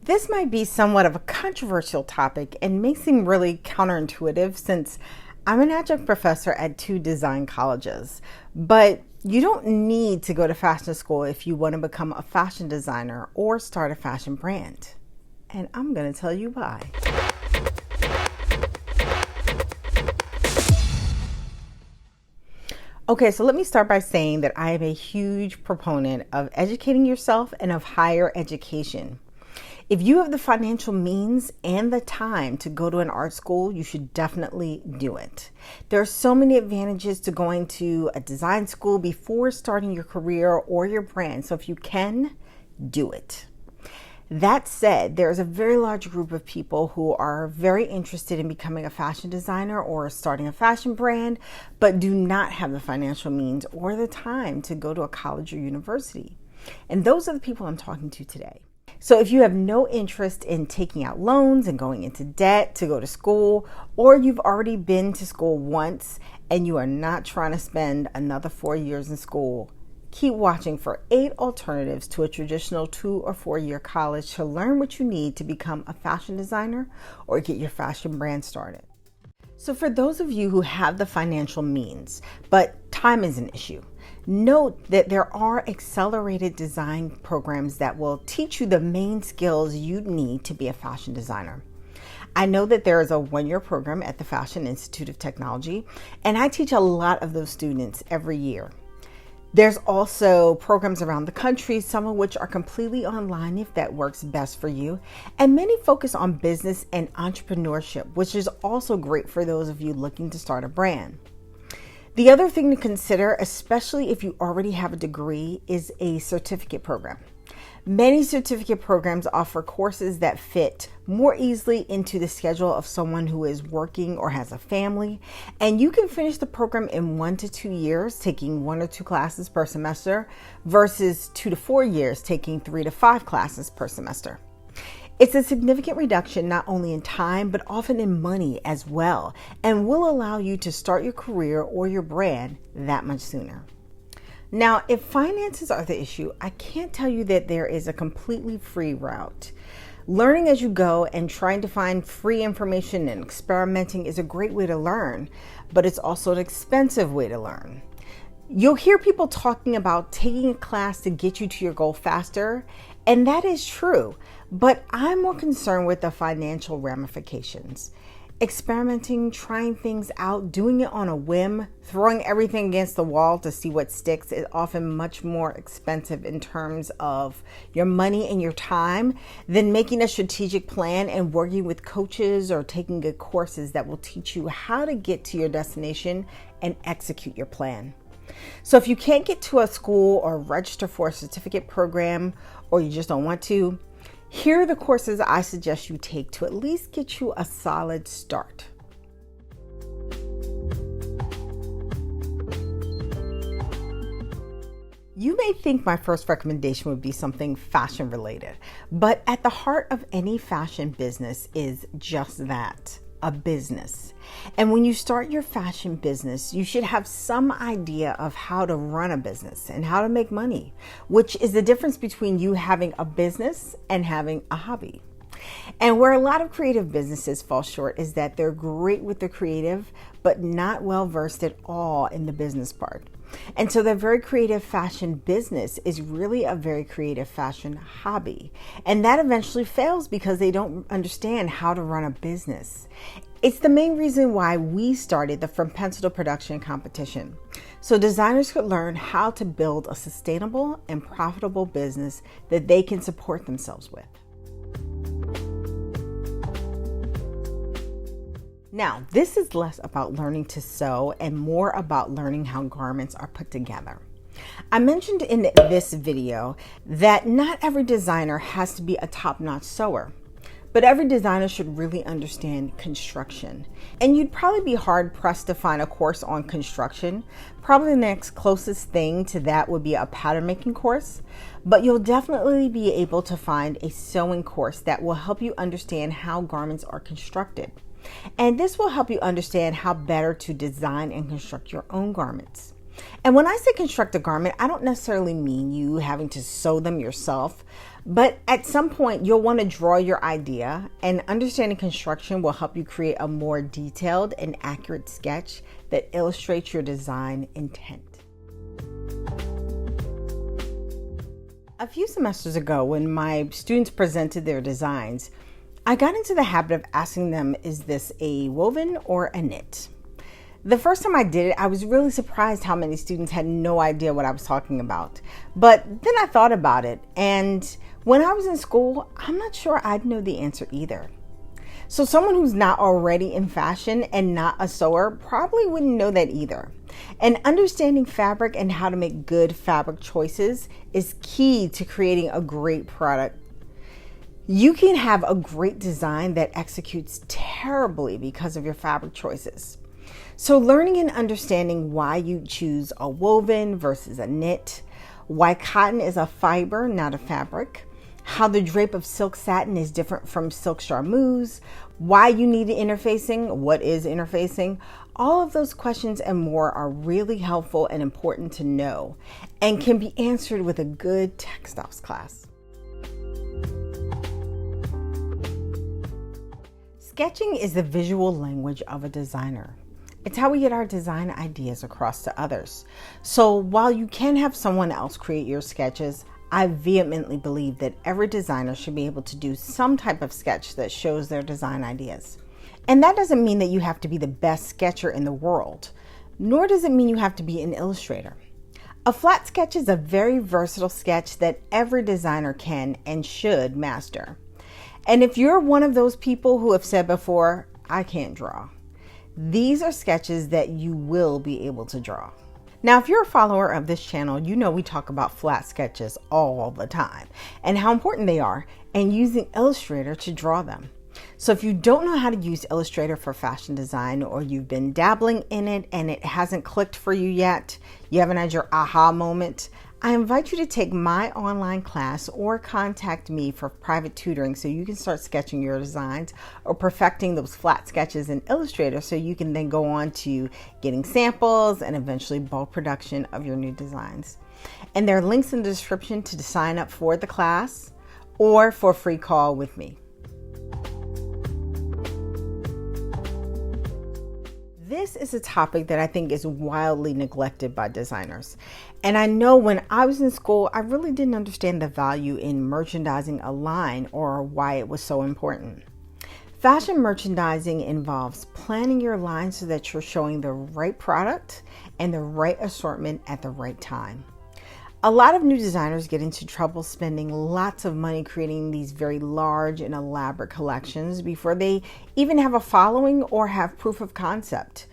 This might be somewhat of a controversial topic and may seem really counterintuitive since I'm an adjunct professor at 2 design colleges. But you don't need to go to fashion school if you want to become a fashion designer or start a fashion brand. And I'm going to tell you why. Okay, so let me start by saying that I am a huge proponent of educating yourself and of higher education. If you have the financial means and the time to go to an art school, you should definitely do it. There are so many advantages to going to a design school before starting your career or your brand. So if you can, do it. That said, there's a very large group of people who are very interested in becoming a fashion designer or starting a fashion brand, but do not have the financial means or the time to go to a college or university. And those are the people I'm talking to today. So if you have no interest in taking out loans and going into debt to go to school, or you've already been to school once and you are not trying to spend another 4 years in school, keep watching for 8 alternatives to a traditional 2 or 4 year college to learn what you need to become a fashion designer or get your fashion brand started. So for those of you who have the financial means, but time is an issue, note that there are accelerated design programs that will teach you the main skills you need to be a fashion designer. I know that there is a 1-year program at the Fashion Institute of Technology, and I teach a lot of those students every year. There's also programs around the country, some of which are completely online if that works best for you. And many focus on business and entrepreneurship, which is also great for those of you looking to start a brand. The other thing to consider, especially if you already have a degree, is a certificate program. Many certificate programs offer courses that fit more easily into the schedule of someone who is working or has a family, and you can finish the program in 1 to 2 years, taking 1 or 2 classes per semester, versus 2 to 4 years, taking 3 to 5 classes per semester. It's a significant reduction not only in time, but often in money as well, and will allow you to start your career or your brand that much sooner. Now, if finances are the issue, I can't tell you that there is a completely free route. Learning as you go and trying to find free information and experimenting is a great way to learn, but it's also an expensive way to learn. You'll hear people talking about taking a class to get you to your goal faster, and that is true, but I'm more concerned with the financial ramifications. Experimenting, trying things out, doing it on a whim, throwing everything against the wall to see what sticks is often much more expensive in terms of your money and your time than making a strategic plan and working with coaches or taking good courses that will teach you how to get to your destination and execute your plan. So if you can't get to a school or register for a certificate program, or you just don't want to, here are the courses I suggest you take to at least get you a solid start. You may think my first recommendation would be something fashion related, but at the heart of any fashion business is just that, a business. And when you start your fashion business, you should have some idea of how to run a business and how to make money, which is the difference between you having a business and having a hobby. And where a lot of creative businesses fall short is that they're great with the creative, but not well versed at all in the business part. And so their very creative fashion business is really a very creative fashion hobby. And that eventually fails because they don't understand how to run a business. It's the main reason why we started the From Pencil to Production competition, so designers could learn how to build a sustainable and profitable business that they can support themselves with. Now, this is less about learning to sew and more about learning how garments are put together. I mentioned in this video that not every designer has to be a top-notch sewer, but every designer should really understand construction. And you'd probably be hard-pressed to find a course on construction. Probably the next closest thing to that would be a pattern making course, but you'll definitely be able to find a sewing course that will help you understand how garments are constructed. And this will help you understand how better to design and construct your own garments. And when I say construct a garment, I don't necessarily mean you having to sew them yourself, But at some point, you'll want to draw your idea, and understanding construction will help you create a more detailed and accurate sketch that illustrates your design intent. A few semesters ago, when my students presented their designs, I got into the habit of asking them, is this a woven or a knit? The first time I did it, I was really surprised how many students had no idea what I was talking about. But then I thought about it, and when I was in school, I'm not sure I'd know the answer either. So someone who's not already in fashion and not a sewer probably wouldn't know that either. And understanding fabric and how to make good fabric choices is key to creating a great product. You can have a great design that executes terribly because of your fabric choices. So learning and understanding why you choose a woven versus a knit, why cotton is a fiber, not a fabric, how the drape of silk satin is different from silk charmeuse, why you need interfacing, what is interfacing, all of those questions and more are really helpful and important to know and can be answered with a good textiles class. Sketching is the visual language of a designer. It's how we get our design ideas across to others. So while you can have someone else create your sketches, I vehemently believe that every designer should be able to do some type of sketch that shows their design ideas. And that doesn't mean that you have to be the best sketcher in the world, nor does it mean you have to be an illustrator. A flat sketch is a very versatile sketch that every designer can and should master. And if you're one of those people who have said before, I can't draw, these are sketches that you will be able to draw. Now, if you're a follower of this channel, you know we talk about flat sketches all the time and how important they are and using Illustrator to draw them. So if you don't know how to use Illustrator for fashion design, or you've been dabbling in it and it hasn't clicked for you yet, you haven't had your aha moment, I invite you to take my online class or contact me for private tutoring so you can start sketching your designs or perfecting those flat sketches in Illustrator so you can then go on to getting samples and eventually bulk production of your new designs. And there are links in the description to sign up for the class or for a free call with me. This is a topic that I think is wildly neglected by designers. And I know when I was in school, I really didn't understand the value in merchandising a line or why it was so important. Fashion merchandising involves planning your line so that you're showing the right product and the right assortment at the right time. A lot of new designers get into trouble spending lots of money creating these very large and elaborate collections before they even have a following or have proof of concept.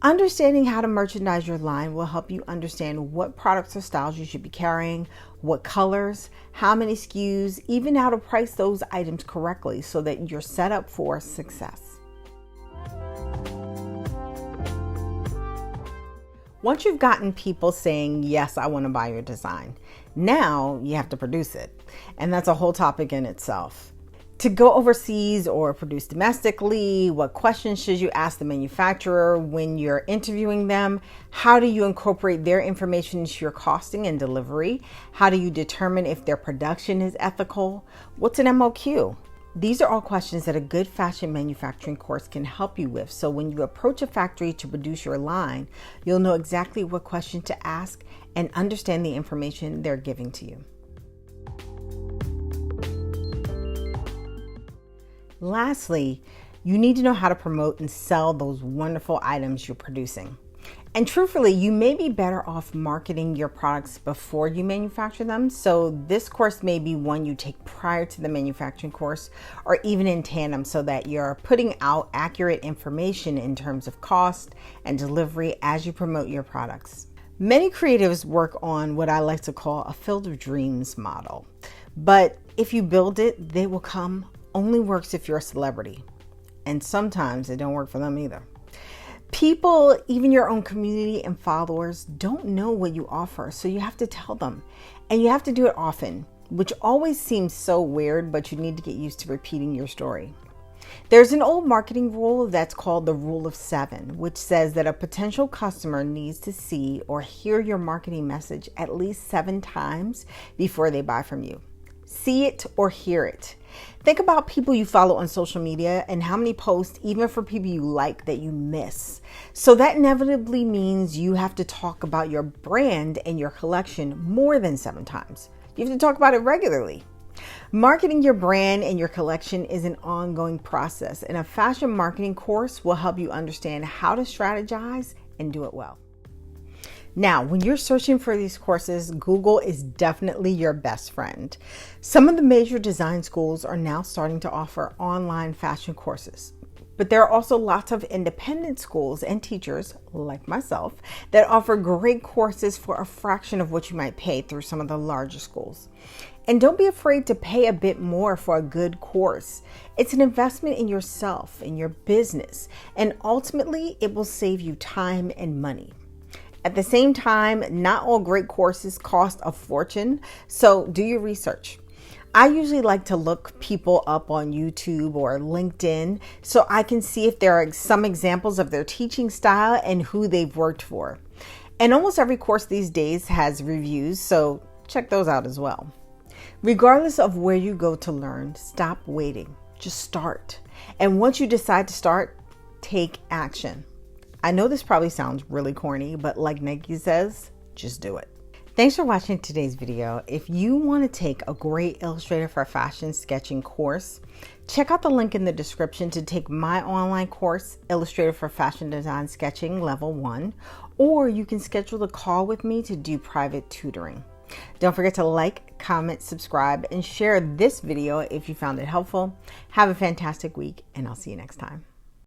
Understanding how to merchandise your line will help you understand what products or styles you should be carrying, what colors, how many SKUs, even how to price those items correctly so that you're set up for success. Once you've gotten people saying, yes, I want to buy your design, now you have to produce it. And that's a whole topic in itself. To go overseas or produce domestically, what questions should you ask the manufacturer when you're interviewing them? How do you incorporate their information into your costing and delivery? How do you determine if their production is ethical? What's an MOQ? These are all questions that a good fashion manufacturing course can help you with. So when you approach a factory to produce your line, you'll know exactly what question to ask and understand the information they're giving to you. Lastly, you need to know how to promote and sell those wonderful items you're producing. And truthfully, you may be better off marketing your products before you manufacture them. So this course may be one you take prior to the manufacturing course or even in tandem so that you're putting out accurate information in terms of cost and delivery as you promote your products. Many creatives work on what I like to call a field of dreams model. But if you build it, they will come. Only works if you're a celebrity. And sometimes it don't work for them either. People, even your own community and followers, don't know what you offer, so you have to tell them. And you have to do it often, which always seems so weird, but you need to get used to repeating your story. There's an old marketing rule that's called the rule of 7, which says that a potential customer needs to see or hear your marketing message at least 7 times before they buy from you. see it or hear it. Think about people you follow on social media and how many posts, even for people you like, that you miss. So that inevitably means you have to talk about your brand and your collection more than 7 times. You have to talk about it regularly. Marketing your brand and your collection is an ongoing process, and a fashion marketing course will help you understand how to strategize and do it well. Now, when you're searching for these courses, Google is definitely your best friend. Some of the major design schools are now starting to offer online fashion courses, but there are also lots of independent schools and teachers, like myself, that offer great courses for a fraction of what you might pay through some of the larger schools. And don't be afraid to pay a bit more for a good course. It's an investment in yourself, in your business, and ultimately it will save you time and money. At the same time, not all great courses cost a fortune, so do your research. I usually like to look people up on YouTube or LinkedIn so I can see if there are some examples of their teaching style and who they've worked for. And almost every course these days has reviews, so check those out as well. Regardless of where you go to learn, stop waiting. Just start. And once you decide to start, take action. I know this probably sounds really corny, but like Nike says, just do it. Thanks for watching today's video. If you want to take a great Illustrator for Fashion sketching course, check out the link in the description to take my online course, Illustrator for Fashion Design Sketching Level 1, or you can schedule a call with me to do private tutoring. Don't forget to like, comment, subscribe, and share this video if you found it helpful. Have a fantastic week, and I'll see you next time.